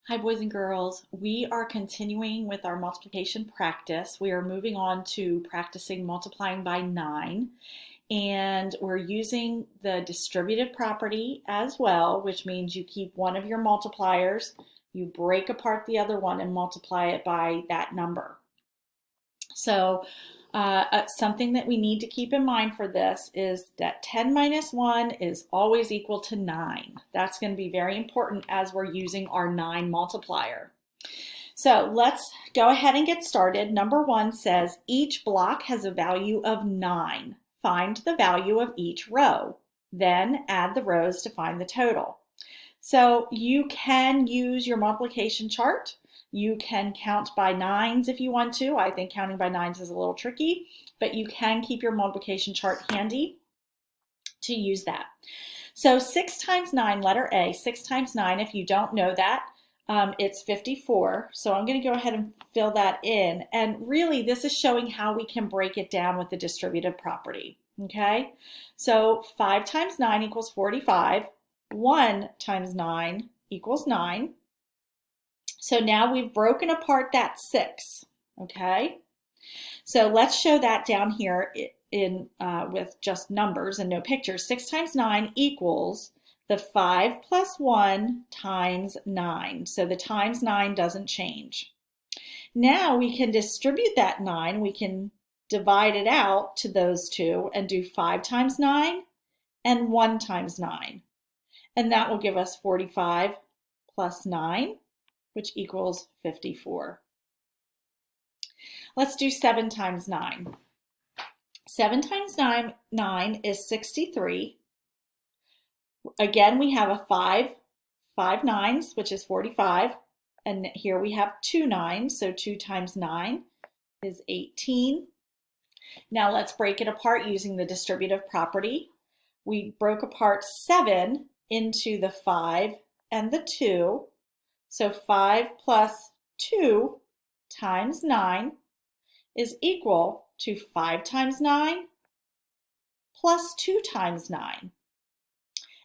Hi, boys and girls. We are continuing with our multiplication practice. We are moving on to practicing multiplying by 9, and we're using the distributive property as well, which means you keep one of your multipliers, you break apart the other one and multiply it by that number. So something that we need to keep in mind for this is that 10 minus 1 is always equal to 9. That's going to be very important as we're using our 9 multiplier. So let's go ahead and get started. Number 1 says each block has a value of 9. Find the value of each row. Then add the rows to find the total. So you can use your multiplication chart. You can count by 9s if you want to. I think counting by 9s is a little tricky, but you can keep your multiplication chart handy to use that. So 6 times 9, letter A, 6 times 9, if you don't know that, it's 54. So I'm going to go ahead and fill that in. And really, this is showing how we can break it down with the distributive property. Okay, so 5 times 9 equals 45. 1 times 9 equals 9. So now we've broken apart that 6, okay? So let's show that down here in with just numbers and no pictures. 6 times 9 equals the 5 plus 1 times 9. So the times 9 doesn't change. Now we can distribute that 9. We can divide it out to those two and do 5 times 9 and 1 times 9. And that will give us 45 plus 9, which equals 54. Let's do 7 times 9. 7 times 9 is 63. Again, we have a 5 nines, which is 45. And here we have 2 nines, so 2 times 9 is 18. Now let's break it apart using the distributive property. We broke apart 7 into the 5 and the 2. So 5 plus 2 times 9 is equal to 5 times 9 plus 2 times 9.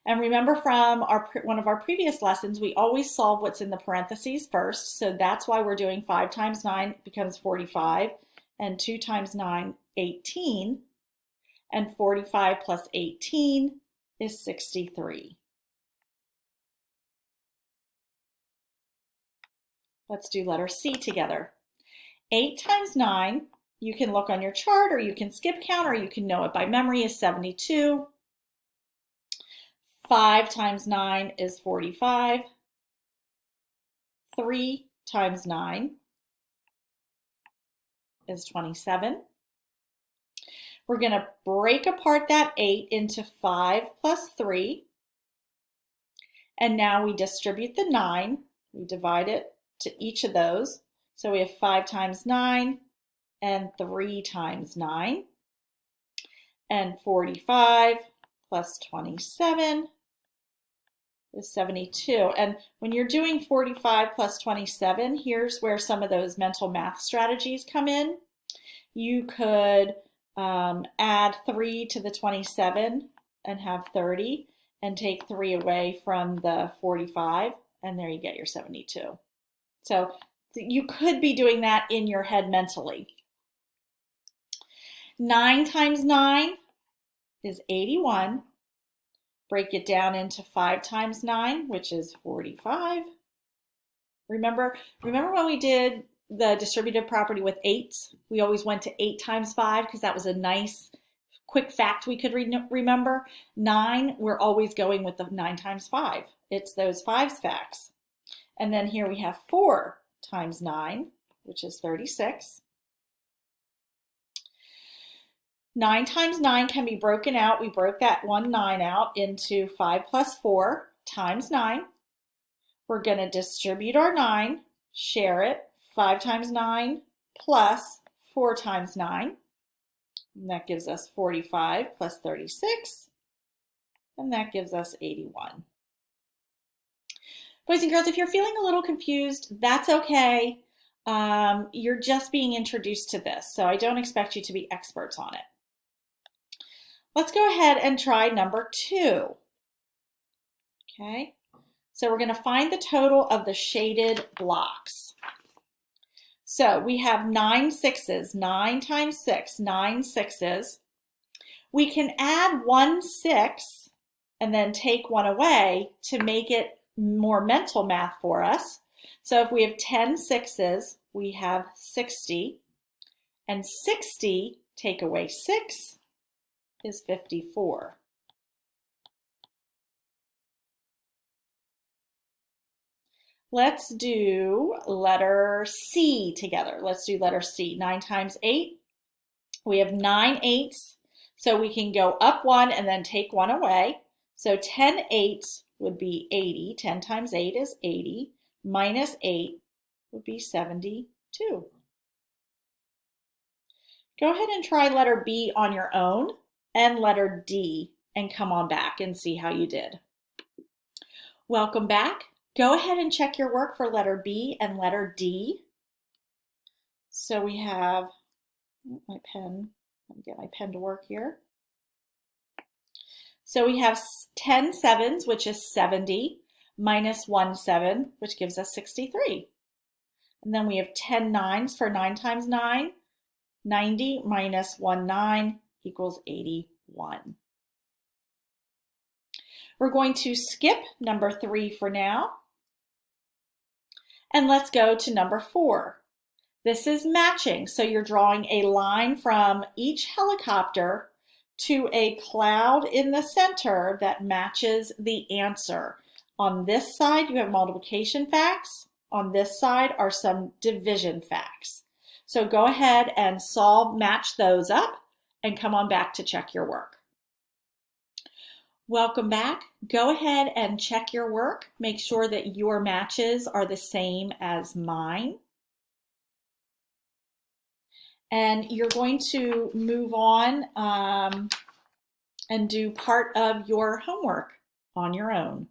And remember from one of our previous lessons, we always solve what's in the parentheses first. So that's why we're doing 5 times 9 becomes 45, and 2 times 9, 18. And 45 plus 18 is 63. Let's do letter C together. 8 times 9, you can look on your chart or you can skip count or you can know it by memory, is 72. 5 times 9 is 45. 3 times 9 is 27. We're going to break apart that 8 into 5 plus 3. And now we distribute the 9. We divide it to each of those. So we have 5 times 9 and 3 times 9. And 45 plus 27 is 72. And when you're doing 45 plus 27, here's where some of those mental math strategies come in. You could add 3 to the 27 and have 30, and take 3 away from the 45, and there you get your 72. So you could be doing that in your head mentally. 9 times 9 is 81. Break it down into 5 times 9, which is 45. Remember when we did the distributive property with 8s? We always went to 8 times 5 because that was a nice quick fact we could remember. 9, we're always going with the 9 times 5. It's those 5s facts. And then here we have 4 times 9, which is 36. 9 times 9 can be broken out. We broke that one 9 out into 5 plus 4 times 9. We're going to distribute our 9, share it, 5 times 9 plus 4 times 9. And that gives us 45 plus 36, and that gives us 81. Boys and girls, if you're feeling a little confused, that's okay. You're just being introduced to this, so I don't expect you to be experts on it. Let's go ahead and try number 2. Okay, So we're going to find the total of the shaded blocks. So we have 9 sixes, 9 times 6, 9 sixes. We can add 1 6 and then take 1 away to make it more mental math for us. So if we have 10 sixes, we have 60. And 60 take away 6 is 54. Let's do letter C together. Let's do letter C. 9 times 8. We have 9 eighths, so we can go up 1 and then take 1 away. So 10 eighths would be 80. 10 times 8 is 80. Minus 8 would be 72. Go ahead and try letter B on your own and letter D and come on back and see how you did. Welcome back. Go ahead and check your work for letter B and letter D. So we have my pen. Let me get my pen to work here. So we have 10 sevens, which is 70, minus 1 7, which gives us 63. And then we have 10 nines for 9 times 9. 90 minus 1 9 equals 81. We're going to skip number 3 for now. And let's go to number 4. This is matching. So you're drawing a line from each helicopter to a cloud in the center that matches the answer. On this side, you have multiplication facts. On this side are some division facts. So go ahead and match those up and come on back to check your work. Welcome back. Go ahead and check your work. Make sure that your matches are the same as mine. And you're going to move on and do part of your homework on your own.